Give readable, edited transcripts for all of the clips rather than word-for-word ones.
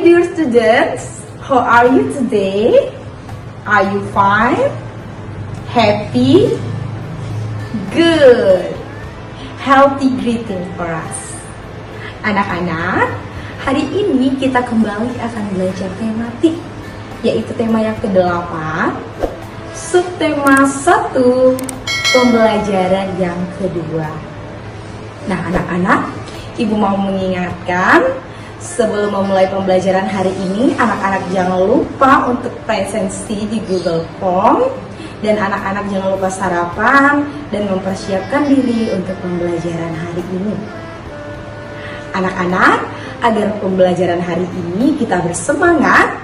dear students, how are you today? Are you fine? Happy? Good. Healthy greeting for us. Anak-anak, hari ini kita kembali akan belajar tematik, yaitu tema yang ke-8, subtema 1, pembelajaran yang kedua. Nah anak-anak, ibu mau mengingatkan, sebelum memulai pembelajaran hari ini, anak-anak jangan lupa untuk presensi di Google Form, dan anak-anak jangan lupa sarapan dan mempersiapkan diri untuk pembelajaran hari ini. Anak-anak, agar pembelajaran hari ini kita bersemangat,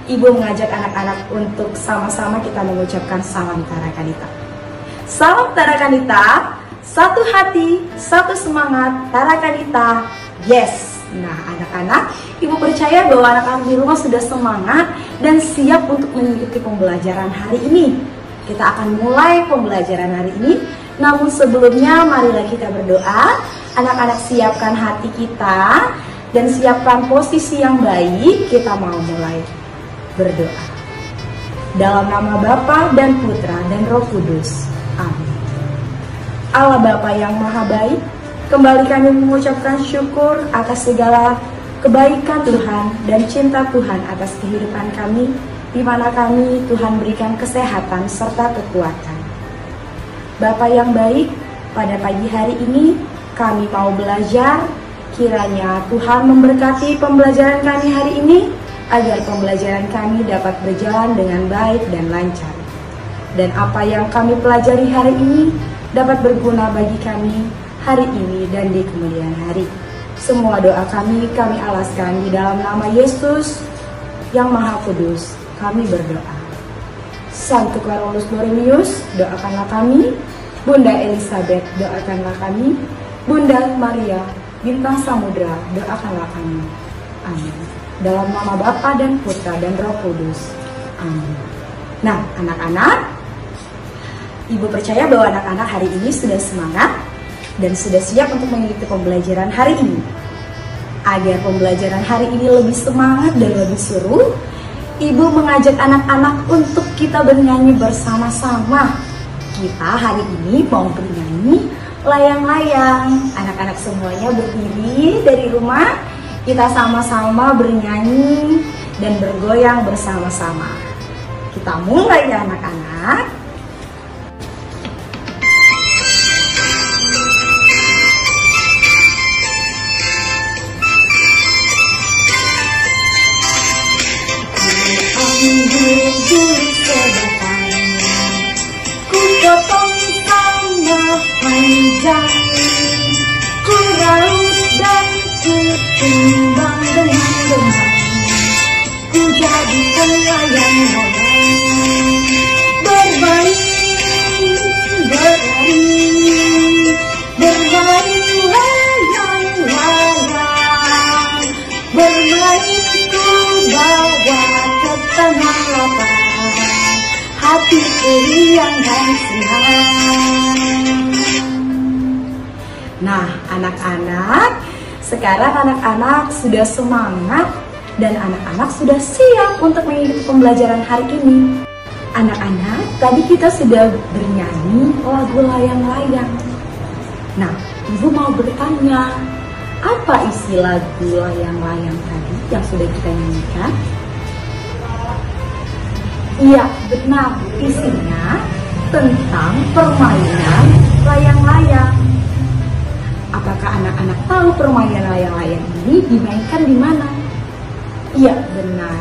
ibu mengajak anak-anak untuk sama-sama kita mengucapkan salam Tarakanita. Salam Tarakanita, satu hati, satu semangat, Tarakanita, yes! Nah anak-anak, ibu percaya bahwa anak-anak di rumah sudah semangat dan siap untuk mengikuti pembelajaran hari ini. Kita akan mulai pembelajaran hari ini, namun sebelumnya marilah kita berdoa. Anak-anak siapkan hati kita dan siapkan posisi yang baik, kita mau mulai berdoa. Dalam nama Bapa dan Putra dan Roh Kudus. Amin. Allah Bapa yang Maha Baik, kembali kami mengucapkan syukur atas segala kebaikan Tuhan dan cinta Tuhan atas kehidupan kami, di mana kami Tuhan berikan kesehatan serta kekuatan. Bapa yang baik, pada pagi hari ini kami mau belajar, kiranya Tuhan memberkati pembelajaran kami hari ini, agar pembelajaran kami dapat berjalan dengan baik dan lancar. Dan apa yang kami pelajari hari ini dapat berguna bagi kami hari ini dan di kemudian hari. Semua doa kami alaskan di dalam nama Yesus yang Maha Kudus. Kami berdoa. Santo Carolus Borromeus, doakanlah kami. Bunda Elizabeth, doakanlah kami. Bunda Maria, Bintang Samudra, doakanlah kami. Amin. Dalam nama Bapa dan Putra dan Roh Kudus. Amin. Nah, anak-anak, ibu percaya bahwa anak-anak hari ini sudah semangat dan sudah siap untuk mengikuti pembelajaran hari ini. Agar pembelajaran hari ini lebih semangat dan lebih seru, ibu mengajak anak-anak untuk kita bernyanyi bersama-sama. Kita hari ini mau bernyanyi layang-layang. Anak-anak semuanya berdiri dari rumah, kita sama-sama bernyanyi dan bergoyang bersama-sama. Kita mulai ya anak-anak. Ku raut dan ku timbang dengan dengang, ku jadikan layang-layang, bermain, berlari, bermain layang-layang, bermain ku bawa ke tengah lapang, hatiku riang dan senang. Nah, anak-anak, sekarang anak-anak sudah semangat dan anak-anak sudah siap untuk mengikuti pembelajaran hari ini. Anak-anak, tadi kita sudah bernyanyi lagu layang-layang. Nah, ibu mau bertanya, apa isi lagu layang-layang tadi yang sudah kita nyanyikan? Iya, benar. Isinya tentang permainan layang-layang. Apakah anak-anak tahu permainan layang-layang ini dimainkan di mana? Iya, benar,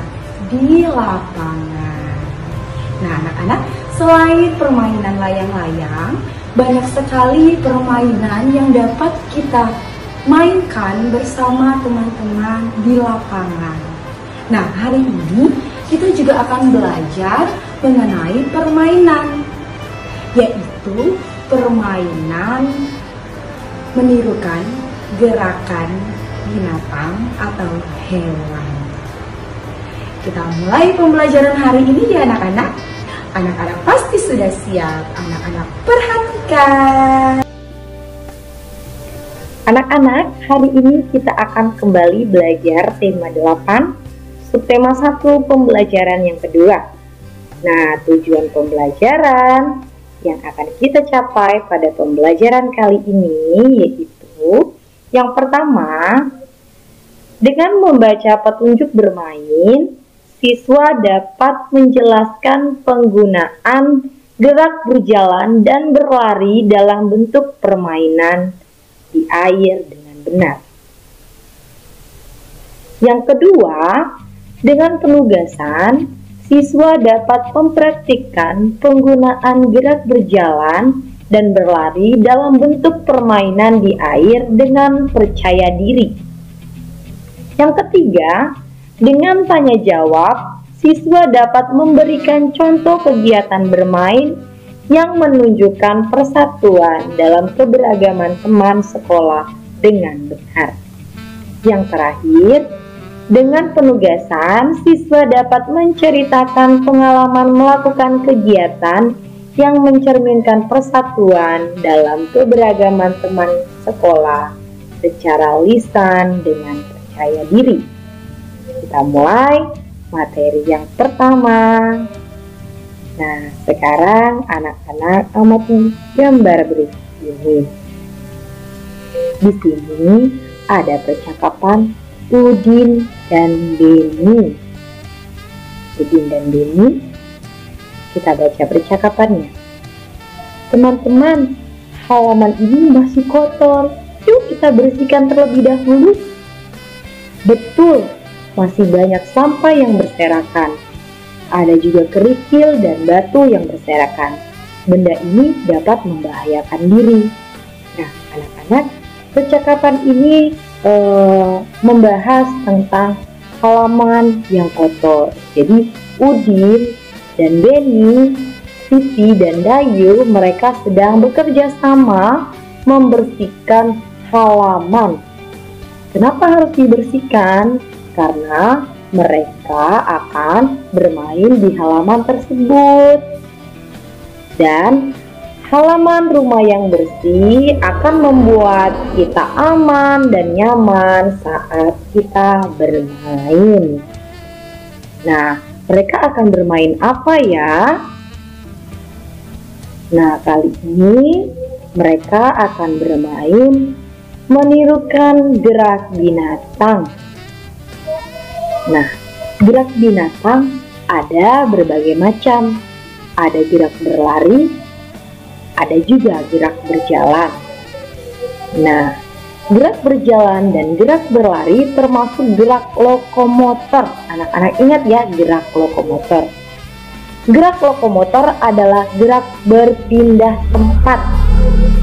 di lapangan. Nah, anak-anak, selain permainan layang-layang, banyak sekali permainan yang dapat kita mainkan bersama teman-teman di lapangan. Nah, hari ini kita juga akan belajar mengenai permainan, yaitu permainan menirukan gerakan binatang atau hewan. Kita mulai pembelajaran hari ini ya anak-anak. Anak-anak pasti sudah siap. Anak-anak perhatikan. Anak-anak, hari ini kita akan kembali belajar tema 8, subtema 1 pembelajaran yang kedua. Nah, tujuan pembelajaran yang akan kita capai pada pembelajaran kali ini yaitu yang pertama, dengan membaca petunjuk bermain, siswa dapat menjelaskan penggunaan gerak berjalan dan berlari dalam bentuk permainan di air dengan benar. Yang kedua, dengan penugasan, siswa dapat mempraktikkan penggunaan gerak berjalan dan berlari dalam bentuk permainan di air dengan percaya diri. Yang ketiga, dengan tanya jawab, siswa dapat memberikan contoh kegiatan bermain yang menunjukkan persatuan dalam keberagaman teman sekolah dengan benar. Yang terakhir, dengan penugasan, siswa dapat menceritakan pengalaman melakukan kegiatan yang mencerminkan persatuan dalam keberagaman teman sekolah secara lisan dengan percaya diri. Kita mulai materi yang pertama. Nah, sekarang anak-anak amati gambar berikut ini. Di sini ada percakapan Udin dan Beni. Udin dan Beni, kita baca percakapannya. Teman-teman, halaman ini masih kotor. Yuk kita bersihkan terlebih dahulu. Betul, masih banyak sampah yang berserakan. Ada juga kerikil dan batu yang berserakan. Benda ini dapat membahayakan diri. Nah, anak-anak, percakapan ini membahas tentang halaman yang kotor. Jadi Udin dan Beni, Siti dan Dayu, mereka sedang bekerja sama membersihkan halaman. Kenapa harus dibersihkan? Karena mereka akan bermain di halaman tersebut. Dan halaman rumah yang bersih akan membuat kita aman dan nyaman saat kita bermain. Nah, mereka akan bermain apa ya? Nah, kali ini mereka akan bermain menirukan gerak binatang. Nah, gerak binatang ada berbagai macam. Ada gerak berlari, ada juga gerak berjalan. Nah, gerak berjalan dan gerak berlari termasuk gerak lokomotor. Anak-anak ingat ya, gerak lokomotor. Gerak lokomotor adalah gerak berpindah tempat.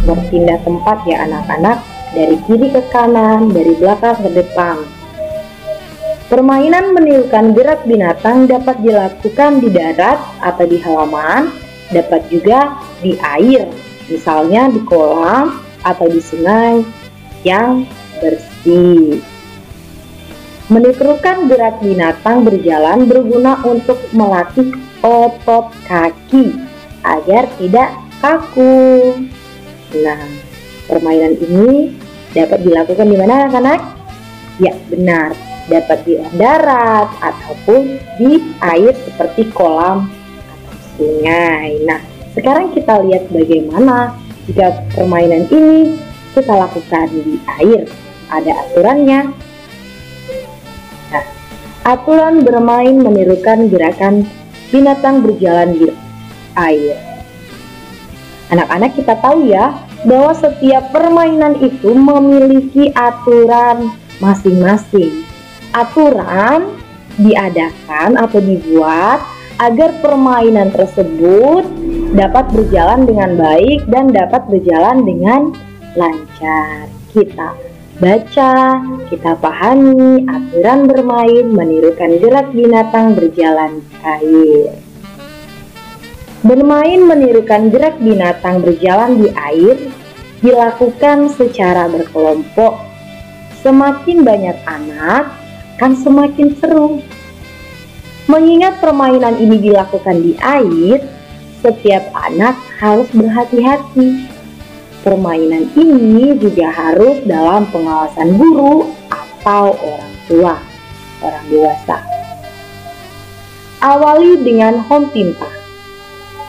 Berpindah tempat ya anak-anak, dari kiri ke kanan, dari belakang ke depan. Permainan menirukan gerak binatang dapat dilakukan di darat atau di halaman, dapat juga di air, misalnya di kolam atau di sungai yang bersih. Menirukan gerak binatang berjalan berguna untuk melatih otot kaki agar tidak kaku. Nah, permainan ini dapat dilakukan di mana anak-anak? Ya, benar. Dapat di darat ataupun di air seperti kolam atau sungai. Nah, sekarang kita lihat bagaimana jika permainan ini kita lakukan di air. Ada aturannya. Nah, aturan bermain menirukan gerakan binatang berjalan di air. Anak-anak, kita tahu ya bahwa setiap permainan itu memiliki aturan masing-masing. Aturan diadakan atau dibuat agar permainan tersebut dapat berjalan dengan baik dan dapat berjalan dengan lancar. Kita baca, kita pahami aturan bermain menirukan gerak binatang berjalan di air. Bermain menirukan gerak binatang berjalan di air dilakukan secara berkelompok. Semakin banyak anak, akan semakin seru. Mengingat permainan ini dilakukan di air, setiap anak harus berhati-hati. Permainan ini juga harus dalam pengawasan guru atau orang tua, orang dewasa. Awali dengan home tinta.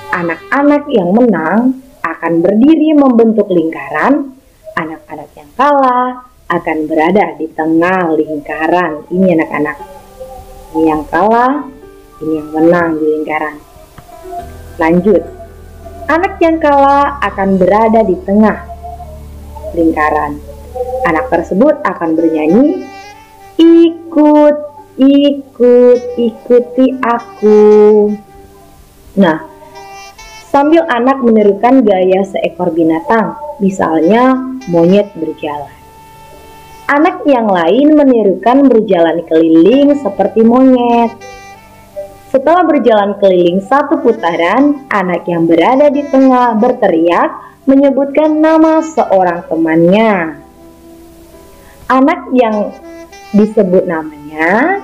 Anak-anak yang menang akan berdiri membentuk lingkaran, anak-anak yang kalah akan berada di tengah lingkaran. Ini anak-anak, ini yang kalah, ini yang menang di lingkaran. Lanjut, anak yang kalah akan berada di tengah lingkaran. Anak tersebut akan bernyanyi, ikut, ikut, ikuti aku. Nah, sambil anak menirukan gaya seekor binatang, misalnya monyet berjalan. Anak yang lain menirukan berjalan keliling seperti monyet. Setelah berjalan keliling satu putaran, anak yang berada di tengah berteriak menyebutkan nama seorang temannya. Anak yang disebut namanya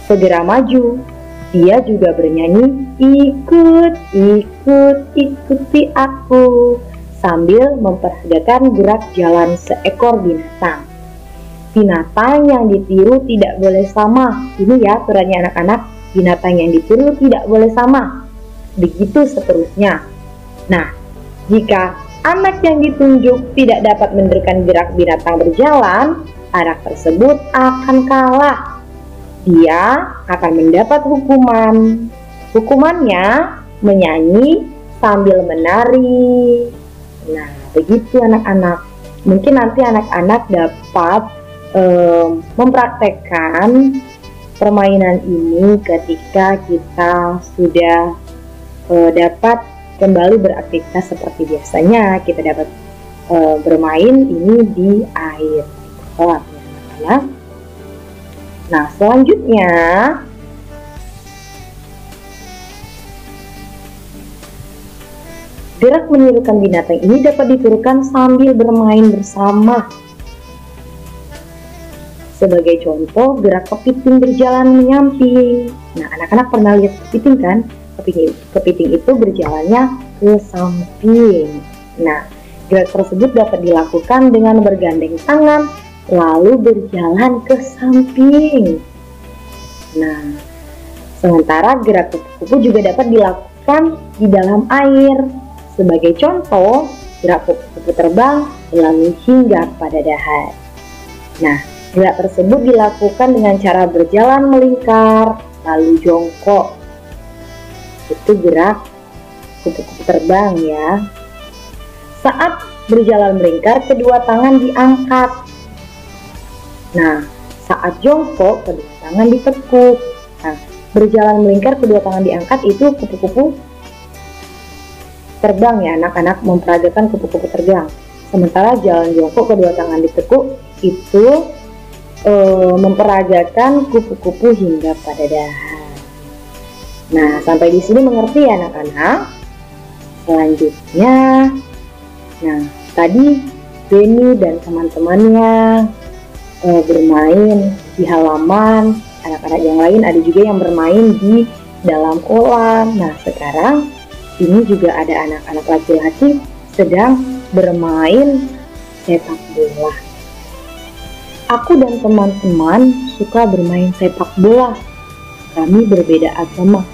segera maju. Dia juga bernyanyi, ikut, ikut, ikuti aku, sambil memperagakan gerak jalan seekor binatang. Binatang yang ditiru tidak boleh sama. Ini ya aturannya anak-anak, binatang yang ditiru tidak boleh sama. Begitu seterusnya. Nah, jika anak yang ditunjuk tidak dapat menirukan gerak binatang berjalan, anak tersebut akan kalah. Dia akan mendapat hukuman. Hukumannya menyanyi sambil menari. Nah, begitu anak-anak. Mungkin nanti anak-anak dapat mempraktekkan permainan ini ketika kita sudah dapat kembali beraktivitas seperti biasanya. Kita dapat bermain ini di air di kolam ya anak-anak. Nah, selanjutnya gerak menirukan binatang ini dapat ditirukan sambil bermain bersama. Sebagai contoh, gerak kepiting berjalan menyamping. Nah, anak-anak pernah lihat kepiting kan? Kepiting itu berjalannya ke samping. Nah, gerak tersebut dapat dilakukan dengan bergandeng tangan lalu berjalan ke samping. Nah, sementara gerak kupu-kupu juga dapat dilakukan di dalam air. Sebagai contoh, gerak kupu-kupu terbang lalu hingga pada dahan. Nah, gerak tersebut dilakukan dengan cara berjalan melingkar lalu jongkok. Itu gerak kupu-kupu terbang ya. Saat berjalan melingkar, kedua tangan diangkat. Nah, saat jongkok, kedua tangan ditekuk. Nah, berjalan melingkar, kedua tangan diangkat, itu kupu-kupu terbang ya anak-anak, memperagakan kupu-kupu terbang. Sementara jalan jongkok, kedua tangan ditekuk, itu memperagakan kupu-kupu hingga pada dahan. Nah, sampai di sini mengerti ya anak-anak? Selanjutnya, nah tadi Benny dan teman-temannya bermain di halaman. Anak-anak yang lain ada juga yang bermain di dalam kolam. Nah, sekarang ini juga ada anak-anak laki-laki sedang bermain sepak bola. Aku dan teman-teman suka bermain sepak bola. Kami berbeda agama.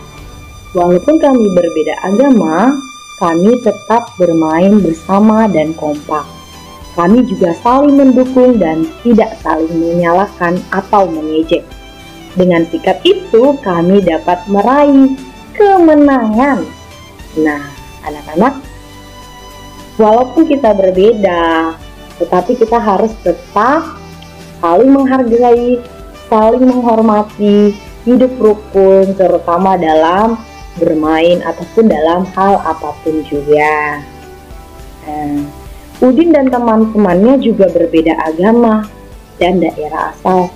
Walaupun kami berbeda agama, kami tetap bermain bersama dan kompak. Kami juga saling mendukung dan tidak saling menyalahkan atau mengejek. Dengan sikap itu, kami dapat meraih kemenangan. Nah, anak-anak, walaupun kita berbeda, tetapi kita harus tetap saling menghargai, saling menghormati, hidup rukun, terutama dalam bermain ataupun dalam hal apapun juga. Udin dan teman-temannya juga berbeda agama dan daerah asal.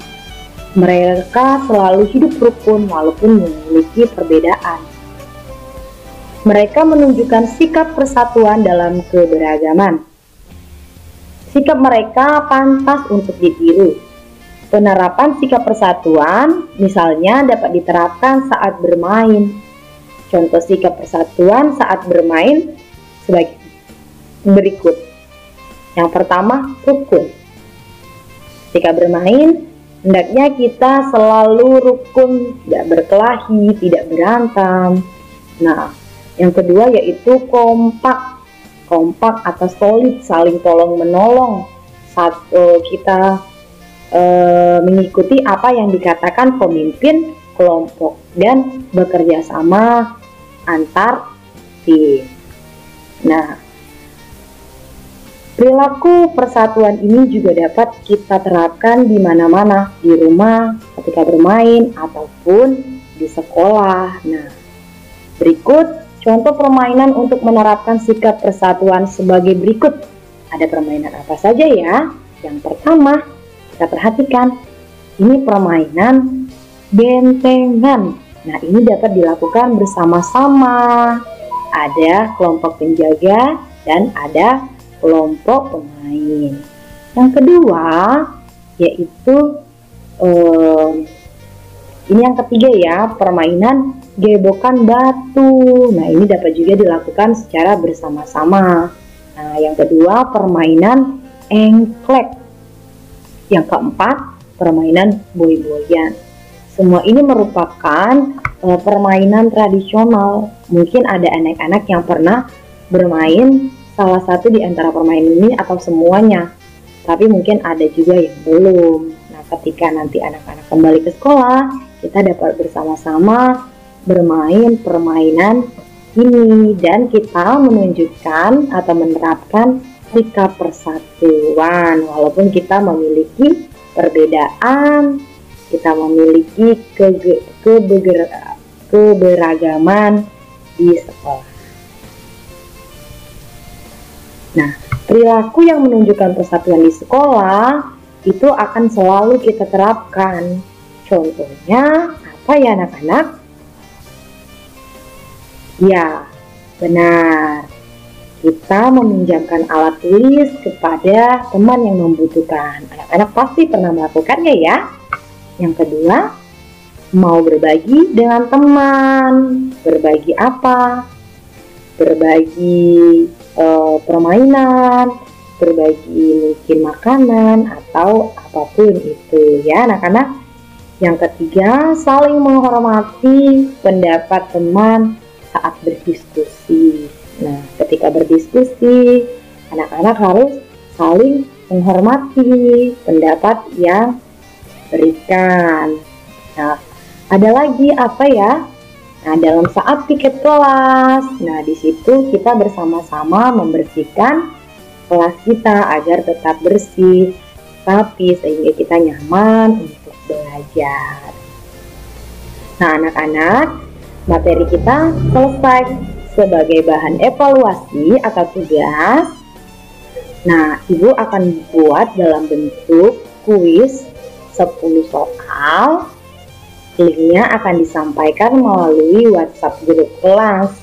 Mereka selalu hidup rukun walaupun memiliki perbedaan. Mereka menunjukkan sikap persatuan dalam keberagaman. Sikap mereka pantas untuk ditiru. Penerapan sikap persatuan misalnya dapat diterapkan saat bermain. Contoh sikap persatuan saat bermain sebagai berikut. Yang pertama, rukun. Ketika bermain, Hendaknya kita selalu rukun, tidak berkelahi, tidak berantem. Nah, yang kedua yaitu kompak. Kompak atau solid, saling tolong menolong saat kita mengikuti apa yang dikatakan pemimpin kelompok dan bekerja sama antar tim. Nah, perilaku persatuan ini juga dapat kita terapkan di mana-mana, di rumah, ketika bermain, ataupun di sekolah. Nah, berikut contoh permainan untuk menerapkan sikap persatuan sebagai berikut. Ada permainan apa saja ya? Yang pertama, kita perhatikan, ini permainan bentengan. Nah, ini dapat dilakukan bersama-sama. Ada kelompok penjaga dan ada kelompok pemain. Yang kedua yaitu ini yang ketiga ya, permainan gebokan batu. Nah, ini dapat juga dilakukan secara bersama-sama. Nah, yang kedua permainan engklek. Yang keempat permainan boy-boyan. Semua ini merupakan permainan tradisional. Mungkin ada anak-anak yang pernah bermain salah satu di antara permainan ini atau semuanya, tapi mungkin ada juga yang belum. Nah, ketika nanti anak-anak kembali ke sekolah, kita dapat bersama-sama bermain permainan ini dan kita menunjukkan atau menerapkan sikap persatuan. Walaupun kita memiliki perbedaan, kita memiliki keberagaman di sekolah. Nah, perilaku yang menunjukkan persatuan di sekolah itu akan selalu kita terapkan. Contohnya apa ya anak-anak? Ya, benar. Kita meminjamkan alat tulis kepada teman yang membutuhkan. Anak-anak pasti pernah melakukannya ya. Yang kedua, mau berbagi dengan teman. Berbagi apa? Berbagi permainan, berbagi mungkin makanan atau apapun itu ya anak-anak. Yang ketiga, saling menghormati pendapat teman saat berdiskusi. Nah, ketika berdiskusi, anak-anak harus saling menghormati pendapat yang berikan. Nah, ada lagi apa ya? Nah, dalam saat piket kelas, nah di situ kita bersama-sama membersihkan kelas kita agar tetap bersih, tapi sehingga kita nyaman untuk belajar. Nah, anak-anak, materi kita selesai sebagai bahan evaluasi atau tugas. Nah, Ibu akan buat dalam bentuk kuis 10 soal. Linknya akan disampaikan melalui WhatsApp grup kelas.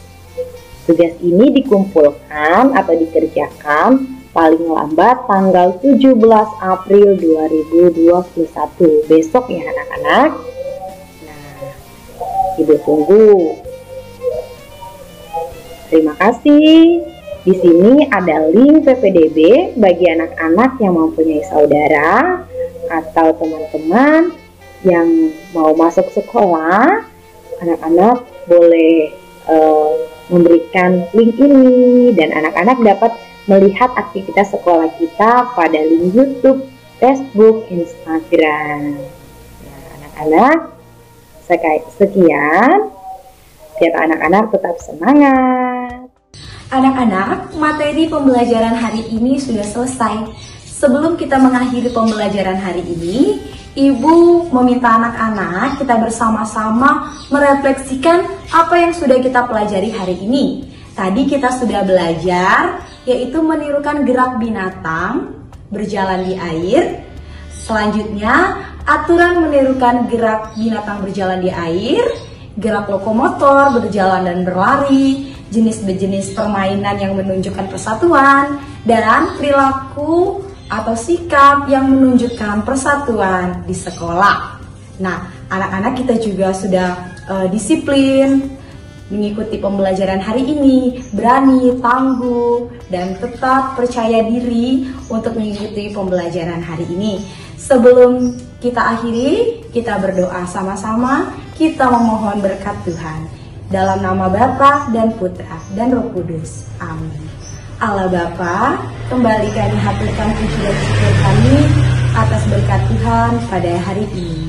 Tugas ini dikumpulkan atau dikerjakan paling lambat tanggal 17 April 2021. Besok ya anak-anak. Nah, Ibu tunggu. Terima kasih. Di sini ada link PPDB bagi anak-anak yang mempunyai saudara atau teman-teman yang mau masuk sekolah. Anak-anak boleh memberikan link ini dan anak-anak dapat melihat aktivitas sekolah kita pada link YouTube, Facebook, Instagram. Nah, anak-anak, sekian. Biar anak-anak tetap semangat. Anak-anak, materi pembelajaran hari ini sudah selesai. Sebelum kita mengakhiri pembelajaran hari ini, Ibu meminta anak-anak kita bersama-sama merefleksikan apa yang sudah kita pelajari hari ini. Tadi kita sudah belajar, yaitu menirukan gerak binatang berjalan di air. Selanjutnya, aturan menirukan gerak binatang berjalan di air, gerak lokomotor berjalan dan berlari, jenis-jenis permainan yang menunjukkan persatuan, dan perilaku atau sikap yang menunjukkan persatuan di sekolah. Nah, anak-anak kita juga sudah disiplin mengikuti pembelajaran hari ini, berani, tangguh, dan tetap percaya diri untuk mengikuti pembelajaran hari ini. Sebelum kita akhiri, kita berdoa sama-sama, kita memohon berkat Tuhan. Dalam nama Bapa dan Putra dan Roh Kudus. Amin. Allah Bapa, kembali kami haturkan puji dan syukur kami atas berkat Tuhan pada hari ini.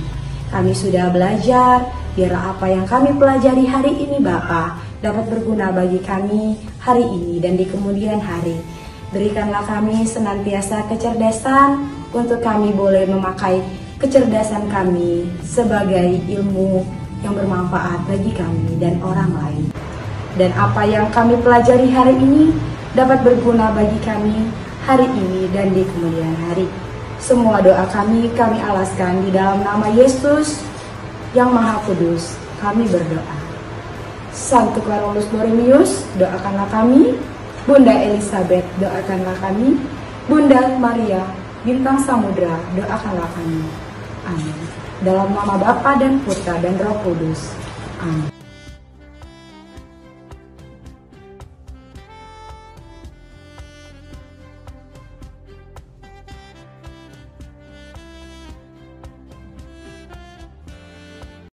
Kami sudah belajar, biarlah apa yang kami pelajari hari ini Bapa dapat berguna bagi kami hari ini dan di kemudian hari. Berikanlah kami senantiasa kecerdasan untuk kami boleh memakai kecerdasan kami sebagai ilmu yang bermanfaat bagi kami dan orang lain. Dan apa yang kami pelajari hari ini dapat berguna bagi kami hari ini dan di kemudian hari. Semua doa kami alaskan di dalam nama Yesus yang Maha Kudus. Kami berdoa. Santo Carolus Borromeus, doakanlah kami. Bunda Elizabeth, doakanlah kami. Bunda Maria, Bintang Samudra, doakanlah kami. Amin. Dalam nama Bapa dan Putra dan Roh Kudus. Amin.